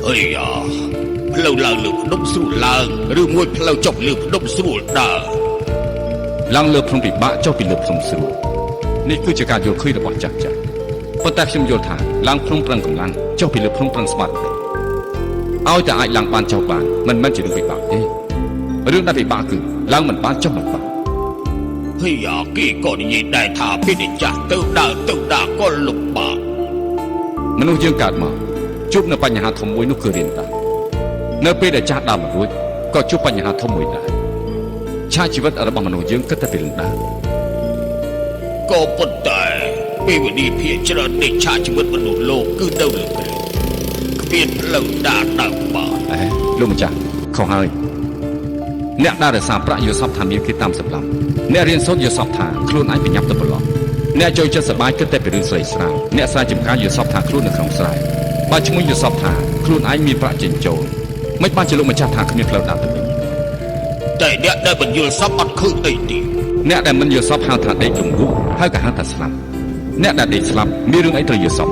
เฮ้ยផ្លូវឡើងលើភ្នំស្រួលឡើងឬមួយផ្លូវចុះលើភ្នំស្រួលដើរឡើងលើភ្នំពិបាកចុះពីលើភ្នំស្រួលនេះគឺជាការយល់ឃើញរបស់ចាស់ប៉ុន្តែខ្ញុំយល់ថាឡើងភ្នំប្រឹងកម្លាំងចុះពីលើភ្នំប្រឹងស្មារតីឲ្យតែអាចឡើងបានចុះបានមិនមែនជារឿងពិបាកទេរឿងដែលពិបាកគឺឡើងមិនបានចុះមិនបានហើយគេក៏និយាយដែរថាពេលដែលចាស់ទៅដើរក៏លំបាកមនុស្សយើងកើតមកជួបនៅបញ្ហាធំមួយនោះគឺរៀនតានៅពេលដែលចាស់ដើរមិនរួចក៏ជួបបញ្ហាធំមួយដែរឆាកជីវិតរបស់មនុស្សយើងគិតតែពីរឿងដើរក៏ប៉ុន្តែពេលវេលាភាគច្រើននៃឆាកជីវិតមនុស្សលោកគឺនៅលើគ្រឿងគ្មានផ្លូវដើរបានលោកម្ចាស់ខុសហើយអ្នកដើររសារប្រាក់យល់សពថាមានគេតាមសម្លាប់អ្នករៀនសូត្រយល់សពថាខ្លួនឯងប្រញាប់ទៅប្រឡងអ្នកចូលចិត្តសប្បាយគិតតែពីរឿងស្រីស្រាវអ្នកស្រែចម្ការយល់សពថាខ្លួននៅក្នុងស្រែបើឈ្មោះយល់សពថាខ្លួនឯងមានប្រាក់ចិញ្ចោលមិនបានជាលោកម្ចាស់ថាគ្មានផ្លូវដើរទៅវិញតែអ្នកដែលមិនយល់សពអត់ឃើញអីទេអ្នកដែលមិនយល់សពហៅថាដេកលំងក់ហើយក៏ហៅថាស្លាប់អ្នកដែលដេកស្លាប់មានរឿងអីត្រូវយល់សព